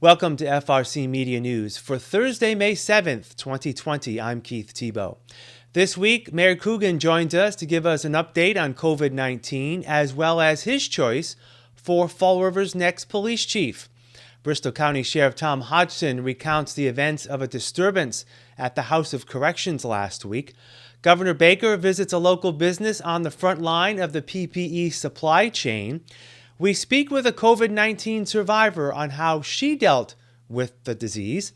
Welcome to FRC Media News for Thursday, May 7th, 2020. I'm Keith Tebow. This week, Mayor Coogan joins us to give us an update on COVID-19 as well as his choice for Fall River's next police chief. Bristol County Sheriff Tom Hodgson recounts the events of a disturbance at the House of Corrections last week. Governor Baker visits a local business on the front line of the PPE supply chain. We speak with a COVID-19 survivor on how she dealt with the disease.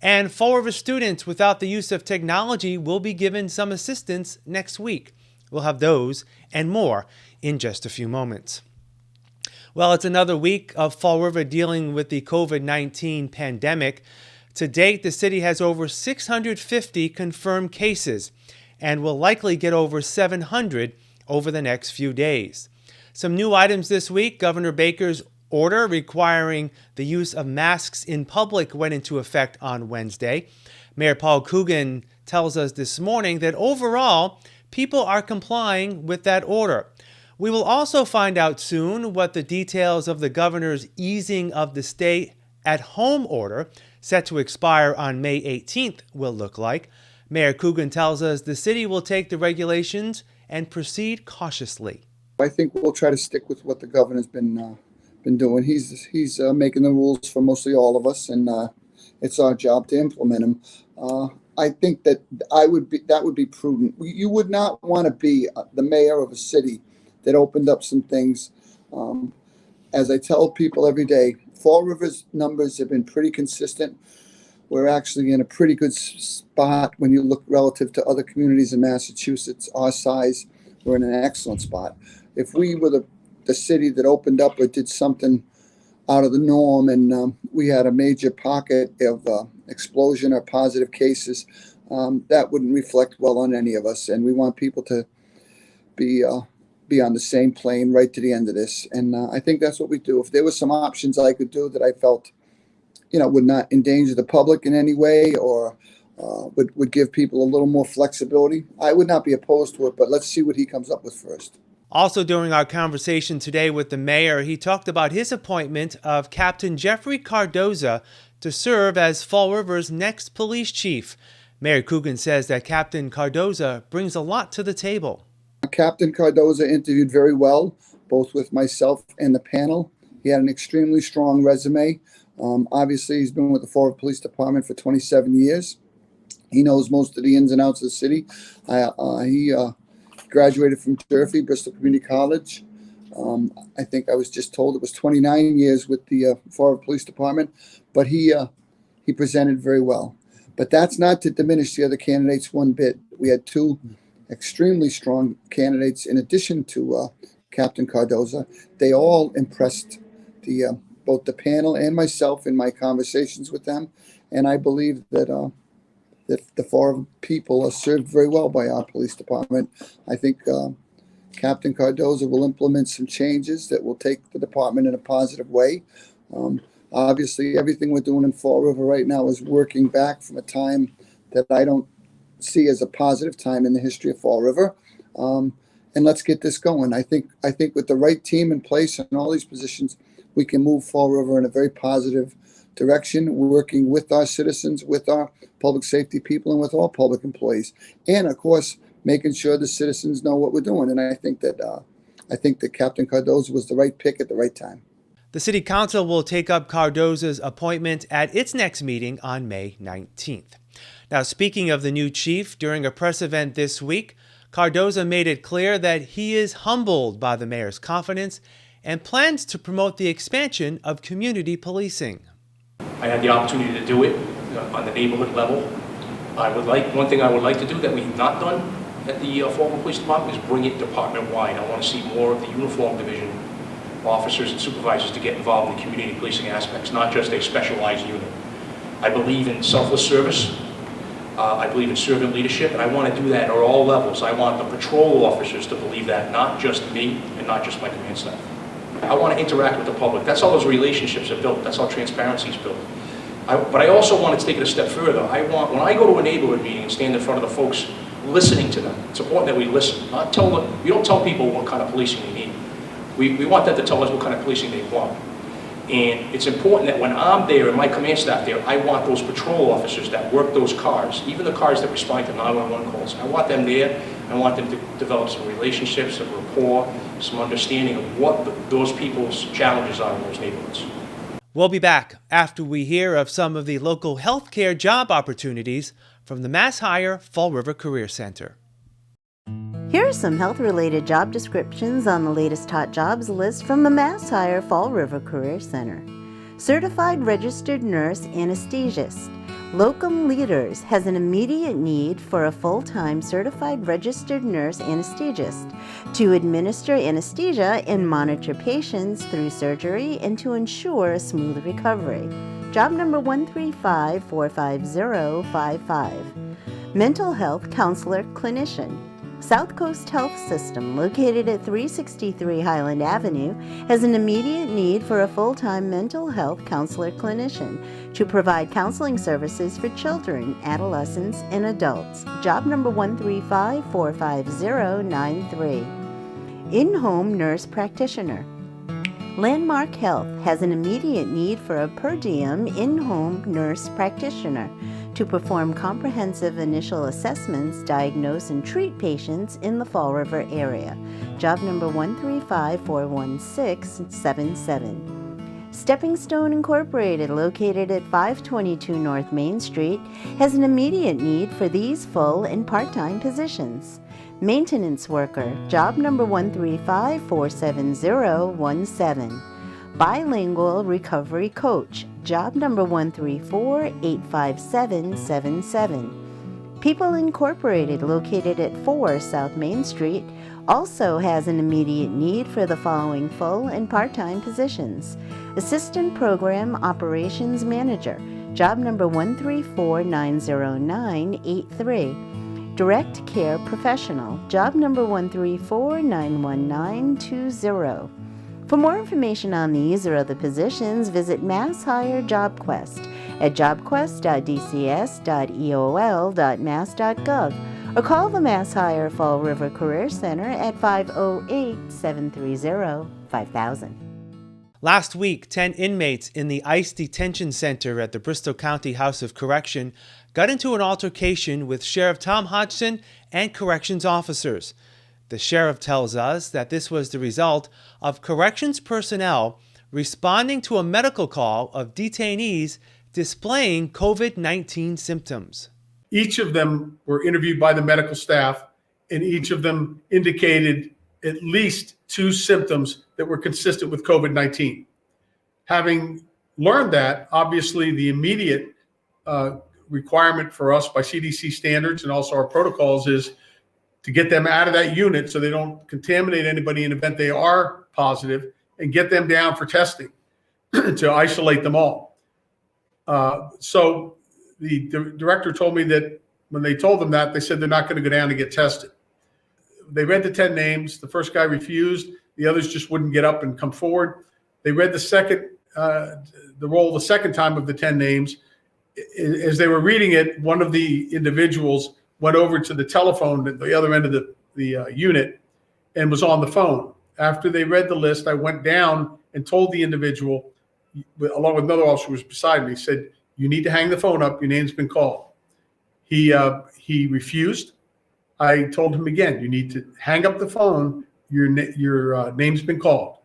And Fall River students without the use of technology will be given some assistance next week. We'll have those and more in just a few moments. Well, it's another week of Fall River dealing with the COVID-19 pandemic. To date, the city has over 650 confirmed cases and will likely get over 700 over the next few days. Some new items this week. Governor Baker's order requiring the use of masks in public went into effect on Wednesday. Mayor Paul Coogan tells us this morning that overall, people are complying with that order. We will also find out soon what the details of the governor's easing of the stay-at-home order, set to expire on May 18th, will look like. Mayor Coogan tells us the city will take the regulations and proceed cautiously. I think we'll try to stick with what the governor's been doing. He's making the rules for mostly all of us, and it's our job to implement them. I think that would be prudent. You would not want to be the mayor of a city that opened up some things. As I tell people every day, Fall River's numbers have been pretty consistent. We're actually in a pretty good spot when you look relative to other communities in Massachusetts. Our size, we're in an excellent spot. If we were the city that opened up or did something out of the norm and we had a major pocket of explosion or positive cases, that wouldn't reflect well on any of us. And we want people to be on the same plane right to the end of this. And I think that's what we do. If there were some options I could do that I felt, would not endanger the public in any way or would give people a little more flexibility, I would not be opposed to it. But let's see what he comes up with first. Also, during our conversation today with the mayor, he talked about his appointment of Captain Jeffrey Cardoza to serve as Fall River's next police chief. Mayor Coogan says that Captain Cardoza brings a lot to the table. Captain Cardoza interviewed very well, both with myself and the panel. He had an extremely strong resume. Obviously, he's been with the Fall River Police Department for 27 years. He knows most of the ins and outs of the city. He graduated from Bristol Community College. I think I was just told it was 29 years with the Fall River Police Department, but he presented very well. But that's not to diminish the other candidates one bit. We had two extremely strong candidates in addition to Captain Cardoza. They all impressed both the panel and myself in my conversations with them, and I believe that the Fall River people are served very well by our police department. I think Captain Cardoza will implement some changes that will take the department in a positive way. Obviously, everything we're doing in Fall River right now is working back from a time that I don't see as a positive time in the history of Fall River. And let's get this going. I think with the right team in place in all these positions, we can move Fall River in a very positive direction, working with our citizens, with our public safety people, and with all public employees, and of course making sure the citizens know what we're doing. And I think that Captain Cardoza was the right pick at the right time. The City Council will take up Cardoza's appointment at its next meeting on May 19th. Now, speaking of the new chief, during a press event this week, Cardoza made it clear that he is humbled by the mayor's confidence and plans to promote the expansion of community policing. I had the opportunity to do it on the neighborhood level. One thing I would like to do that we have not done at the Fall River Police Department is bring it department-wide. I want to see more of the uniform division officers and supervisors to get involved in the community policing aspects, not just a specialized unit. I believe in selfless service. I believe in servant leadership, and I want to do that at all levels. I want the patrol officers to believe that, not just me and not just my command staff. I want to interact with the public. That's how those relationships are built. That's how transparency is built. But I also want to take it a step further. When I go to a neighborhood meeting and stand in front of the folks, listening to them, it's important that we listen. We don't tell people what kind of policing they need. We want them to tell us what kind of policing they want. And it's important that when I'm there and my command staff there, I want those patrol officers that work those cars, even the cars that respond to 911 calls, I want them there. I want them to develop some relationships, some rapport, some understanding of what those people's challenges are in those neighborhoods. We'll be back after we hear of some of the local healthcare job opportunities from the Mass Hire Fall River Career Center. Here are some health-related job descriptions on the latest hot jobs list from the Mass Hire Fall River Career Center. Certified Registered Nurse Anesthesist. Locum Leaders has an immediate need for a full-time certified registered nurse anesthesiologist to administer anesthesia and monitor patients through surgery and to ensure a smooth recovery. Job number 135-45055. Mental Health Counselor Clinician. Southcoast Health System, located at 363 Highland Avenue, has an immediate need for a full-time mental health counselor clinician to provide counseling services for children, adolescents, and adults. Job number 135-45093. In-home nurse practitioner. Landmark Health has an immediate need for a per diem in-home nurse practitioner to perform comprehensive initial assessments, diagnose, and treat patients in the Fall River area. Job number 135-41677. Steppingstone Incorporated, located at 522 North Main Street, has an immediate need for these full and part-time positions. Maintenance worker, job number 135-47017. Bilingual recovery coach, job number 134-85777. People Incorporated, located at 4 South Main Street, also has an immediate need for the following full and part-time positions. Assistant Program Operations Manager, job number 134-90983. Direct Care Professional, job number 134-91920. For more information on these or other positions, visit Mass Hire JobQuest at jobquest.dcs.eol.mass.gov or call the Mass Hire Fall River Career Center at 508-730-5000. Last week, 10 inmates in the ICE detention center at the Bristol County House of Correction got into an altercation with Sheriff Tom Hodgson and corrections officers. The sheriff tells us that this was the result of corrections personnel responding to a medical call of detainees displaying COVID-19 symptoms. Each of them were interviewed by the medical staff, and each of them indicated at least 2 symptoms that were consistent with COVID-19. Having learned that, obviously the immediate requirement for us by CDC standards and also our protocols is to get them out of that unit so they don't contaminate anybody in the event they are positive, and get them down for testing to isolate them all. So the director told me that when they told them that, they said they're not going to go down and get tested. They read the 10 names. The first guy refused. The others just wouldn't get up and come forward. They read the roll the second time of the 10 names. As they were reading it, one of the individuals went over to the telephone at the other end of the unit and was on the phone. After they read the list, I went down and told the individual, along with another officer who was beside me, said, "You need to hang the phone up. Your name's been called." He refused. I told him again, "You need to hang up the phone. Your name's been called."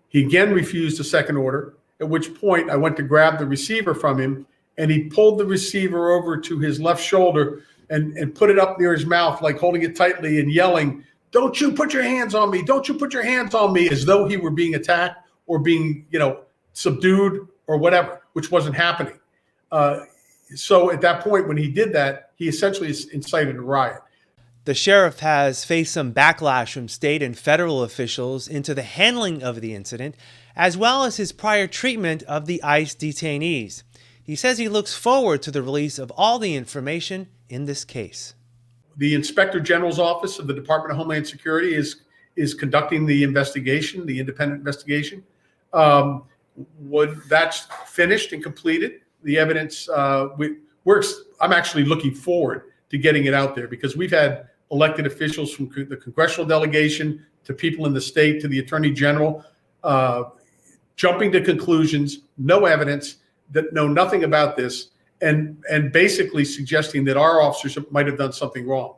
He again refused a second order, at which point I went to grab the receiver from him, and he pulled the receiver over to his left shoulder and put it up near his mouth, like holding it tightly and yelling, "Don't you put your hands on me. Don't you put your hands on me," as though he were being attacked or being, subdued or whatever, which wasn't happening. So at that point, when he did that, he essentially incited a riot. The sheriff has faced some backlash from state and federal officials into the handling of the incident, as well as his prior treatment of the ICE detainees. He says he looks forward to the release of all the information in this case. The Inspector General's Office of the Department of Homeland Security is conducting the investigation, the independent investigation. When that's finished and completed, the evidence, I'm actually looking forward to getting it out there, because we've had elected officials from the congressional delegation to people in the state to the Attorney General jumping to conclusions, no evidence, that know nothing about this, and basically suggesting that our officers might have done something wrong.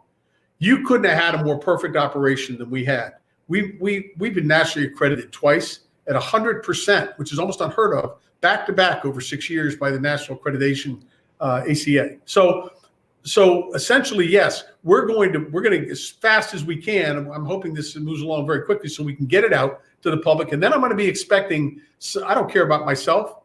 You couldn't have had a more perfect operation than we had. We've been nationally accredited twice at 100%, which is almost unheard of, back to back over 6 years by the National Accreditation ACA. So essentially, yes, we're going to as fast as we can. I'm hoping this moves along very quickly so we can get it out to the public. And then I'm going to be expecting, I don't care about myself,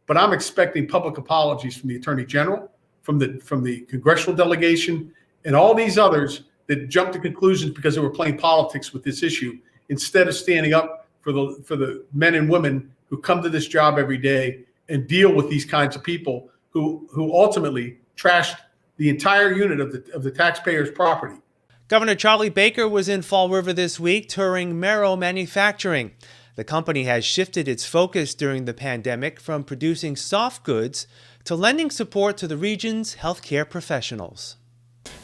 but I'm expecting public apologies from the Attorney General, from the congressional delegation, and all these others that jumped to conclusions because they were playing politics with this issue instead of standing up for the men and women who come to this job every day and deal with these kinds of people who ultimately trashed the entire unit of the taxpayers' property. Governor Charlie Baker was in Fall River this week touring MERROW Manufacturing. The company has shifted its focus during the pandemic from producing soft goods to lending support to the region's healthcare professionals.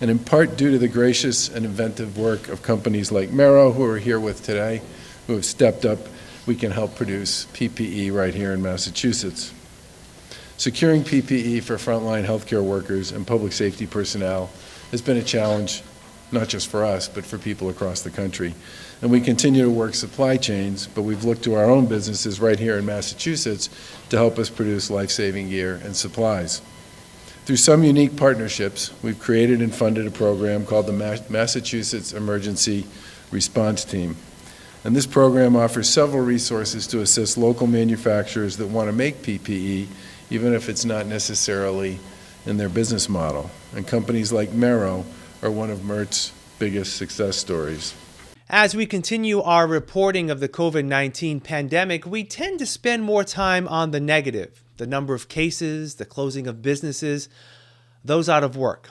And in part due to the gracious and inventive work of companies like MERROW, who are here with today, who have stepped up, we can help produce PPE right here in Massachusetts. Securing PPE for frontline healthcare workers and public safety personnel has been a challenge, not just for us, but for people across the country. And we continue to work supply chains, but we've looked to our own businesses right here in Massachusetts to help us produce life-saving gear and supplies. Through some unique partnerships, we've created and funded a program called the Massachusetts Emergency Response Team. And this program offers several resources to assist local manufacturers that want to make PPE, even if it's not necessarily in their business model. And companies like MERROW are one of MERT's biggest success stories. As we continue our reporting of the COVID-19 pandemic, we tend to spend more time on the negative, the number of cases, the closing of businesses, those out of work.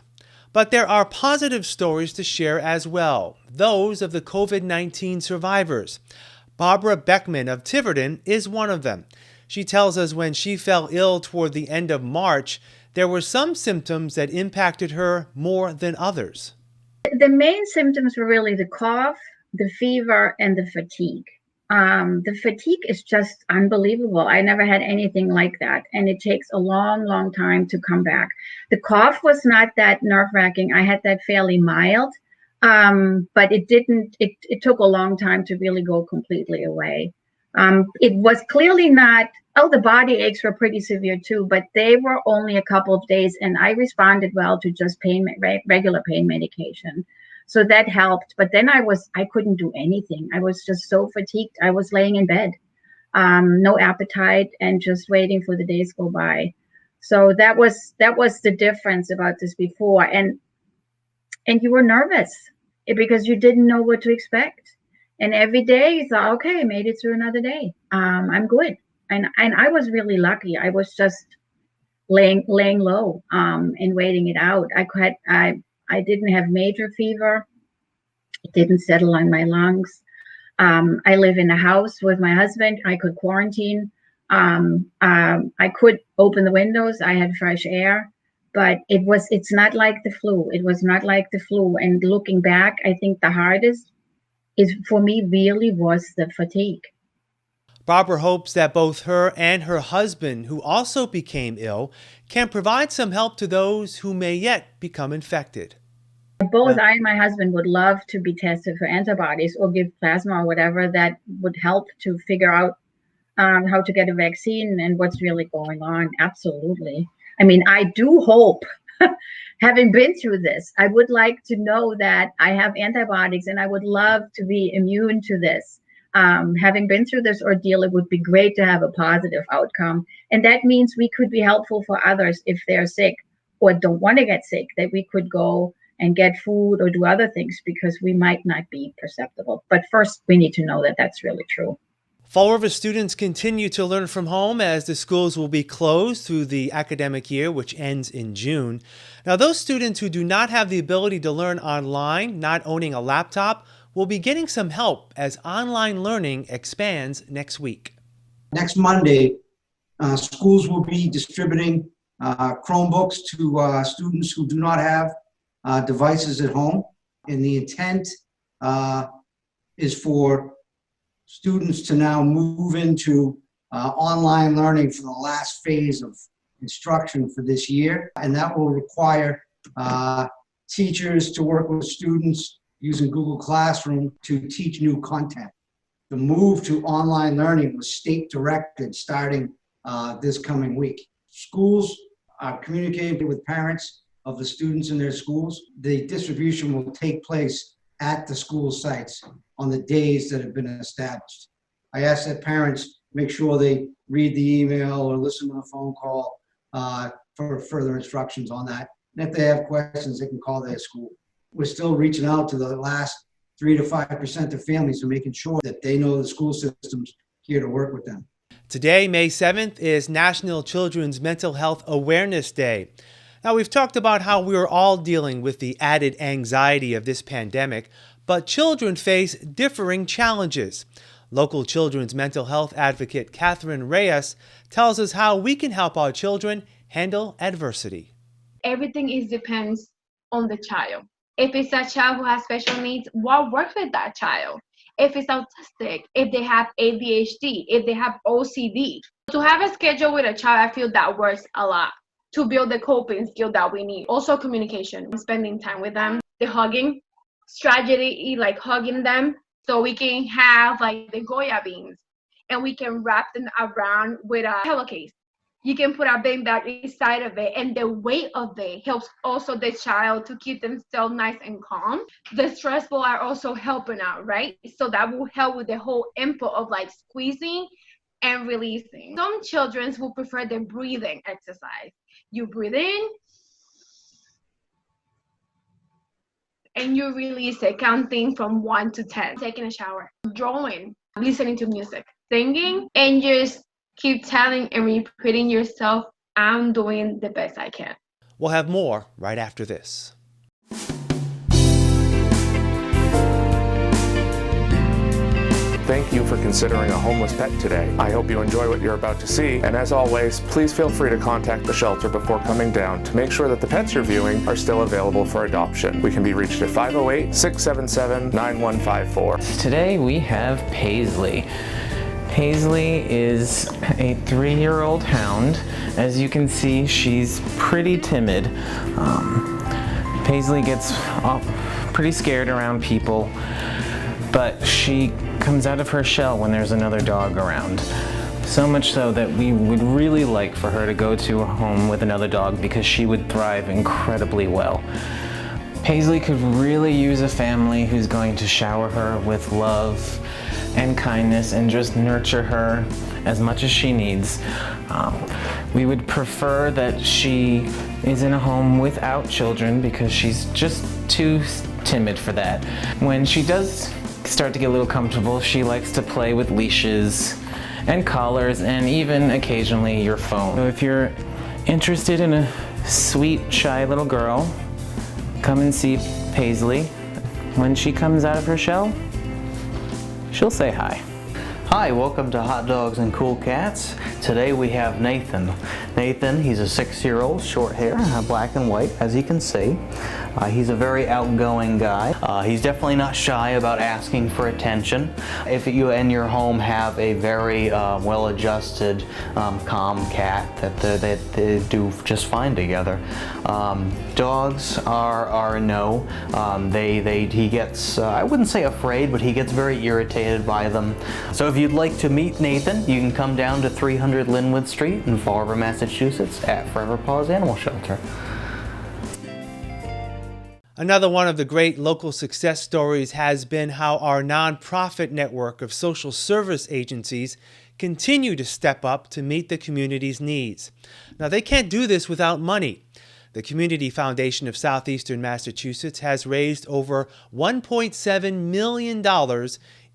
But there are positive stories to share as well, those of the COVID-19 survivors. Barbara Beckman of Tiverton is one of them. She tells us when she fell ill toward the end of March, there were some symptoms that impacted her more than others. The main symptoms were really the cough, the fever, and the fatigue. The fatigue is just unbelievable. I never had anything like that. And it takes a long, long time to come back. The cough was not that nerve-wracking. I had that fairly mild, but it took a long time to really go completely away. It was clearly not, the body aches were pretty severe too, but they were only a couple of days, and I responded well to just regular pain medication. So that helped. But then I couldn't do anything. I was just so fatigued. I was laying in bed, no appetite, and just waiting for the days go by. So that was the difference about this before. And you were nervous because you didn't know what to expect. And every day you thought, okay, I made it through another day. I'm good. And I was really lucky. I was just laying low and waiting it out. I didn't have major fever. It didn't settle on my lungs. I live in a house with my husband. I could quarantine. I could open the windows. I had fresh air, but it's not like the flu. It was not like the flu. And looking back, I think the hardest for me really was the fatigue. Barbara hopes that both her and her husband, who also became ill, can provide some help to those who may yet become infected. Both I and my husband would love to be tested for antibodies or give plasma or whatever that would help to figure out how to get a vaccine and what's really going on. Absolutely. I mean, I do hope, having been through this, I would like to know that I have antibodies, and I would love to be immune to this. Having been through this ordeal, it would be great to have a positive outcome. And that means we could be helpful for others if they're sick or don't want to get sick, that we could go and get food or do other things because we might not be perceptible. But first, we need to know that that's really true. Fall River students continue to learn from home as the schools will be closed through the academic year, which ends in June. Now, those students who do not have the ability to learn online, not owning a laptop, will be getting some help as online learning expands next week. Next Monday, schools will be distributing Chromebooks to students who do not have devices at home. And the intent is for students to now move into online learning for the last phase of instruction for this year. And that will require teachers to work with students using Google Classroom to teach new content. The move to online learning was state directed starting this coming week. Schools are communicating with parents of the students in their schools. The distribution will take place at the school sites on the days that have been established. I ask that parents make sure they read the email or listen to the phone call for further instructions on that. And if they have questions, they can call their school. We're still reaching out to the last 3 to 5% of families and making sure that they know the school system's here to work with them. Today, May 7th, is National Children's Mental Health Awareness Day. Now, we've talked about how we're all dealing with the added anxiety of this pandemic, but children face differing challenges. Local children's mental health advocate Catherine Reyes tells us how we can help our children handle adversity. Everything depends on the child. If it's a child who has special needs, what works with that child? If it's autistic, if they have ADHD, if they have OCD. To have a schedule with a child, I feel that works a lot to build the coping skill that we need. Also communication, spending time with them, the hugging strategy, like hugging them so we can have like the Goya beans and we can wrap them around with a pillowcase. You can put a bean bag inside of it, and the weight of it helps also the child to keep themselves nice and calm. The stress ball are also helping out, right? So that will help with the whole input of like squeezing and releasing. Some children will prefer the breathing exercise. You breathe in and you release it, counting from 1 to 10. Taking a shower, drawing, listening to music, singing, and just keep telling and repeating yourself, I'm doing the best I can. We'll have more right after this. Thank you for considering a homeless pet today. I hope you enjoy what you're about to see, and as always, please feel free to contact the shelter before coming down to make sure that the pets you're viewing are still available for adoption. We can be reached at 508-677-9154. Today we have Paisley. Paisley is a 3-year-old hound. As you can see, she's pretty timid. Paisley gets pretty scared around people, but she comes out of her shell when there's another dog around. So much so that we would really like for her to go to a home with another dog because she would thrive incredibly well. Paisley could really use a family who's going to shower her with love and kindness and just nurture her as much as she needs. We would prefer that she is in a home without children because she's just too timid for that. When she does start to get a little comfortable, she likes to play with leashes and collars and even occasionally your phone. So if you're interested in a sweet, shy little girl, come and see Paisley. When she comes out of her shell, she'll say hi. Hi, welcome to Hot Dogs and Cool Cats. Today we have Nathan. Nathan, he's a 6-year-old, short hair, black and white, as you can see. He's a very outgoing guy. He's definitely not shy about asking for attention. If you in your home have a very well-adjusted, calm cat, that they do just fine together. Dogs are a no. He gets, I wouldn't say afraid, but he gets very irritated by them. So if you'd like to meet Nathan, you can come down to 300 Linwood Street in Fall River, Massachusetts at Forever Paws Animal Shelter. Another one of the great local success stories has been how our nonprofit network of social service agencies continue to step up to meet the community's needs. Now, they can't do this without money. The Community Foundation of Southeastern Massachusetts has raised over $1.7 million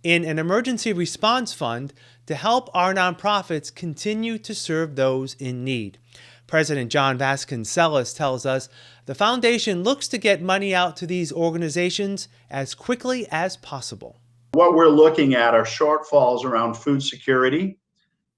in an emergency response fund to help our nonprofits continue to serve those in need. President John Vasconcellos tells us the foundation looks to get money out to these organizations as quickly as possible. What we're looking at are shortfalls around food security,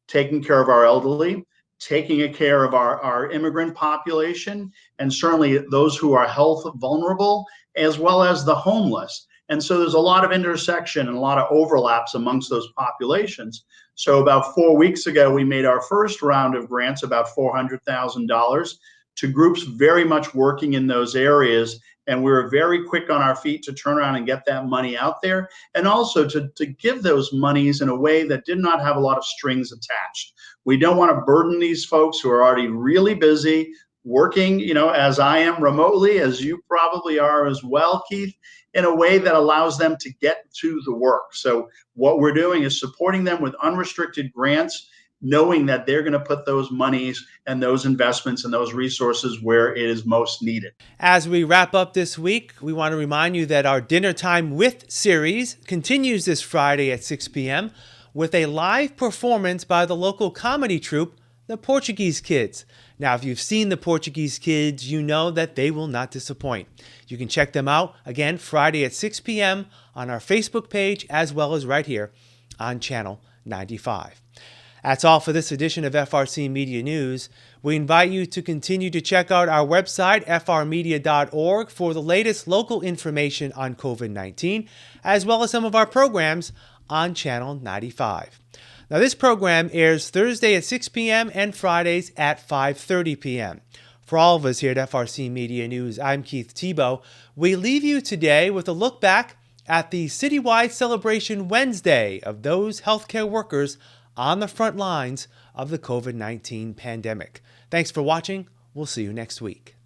taking care of our elderly, taking care of our immigrant population, and certainly those who are health vulnerable, as well as the homeless. And so there's a lot of intersection and a lot of overlaps amongst those populations. So about 4 weeks ago, we made our first round of grants, about $400,000, to groups very much working in those areas. And we were very quick on our feet to turn around and get that money out there, and also to give those monies in a way that did not have a lot of strings attached. We don't want to burden these folks who are already really busy working, as I am remotely, as you probably are as well, Keith, in a way that allows them to get to the work. So what we're doing is supporting them with unrestricted grants, knowing that they're going to put those monies and those investments and those resources where it is most needed. As we wrap up this week, we want to remind you that our Dinner Time With series continues this Friday at 6 p.m. with a live performance by the local comedy troupe, the Portuguese Kids. Now, if you've seen the Portuguese Kids, you know that they will not disappoint. You can check them out, again, Friday at 6 p.m. on our Facebook page, as well as right here on Channel 95. That's all for this edition of FRC Media News. We invite you to continue to check out our website, frmedia.org, for the latest local information on COVID-19, as well as some of our programs on Channel 95. Now, this program airs Thursday at 6 p.m. and Fridays at 5:30 p.m. For all of us here at FRC Media News, I'm Keith Tebow. We leave you today with a look back at the citywide celebration Wednesday of those healthcare workers on the front lines of the COVID-19 pandemic. Thanks for watching. We'll see you next week.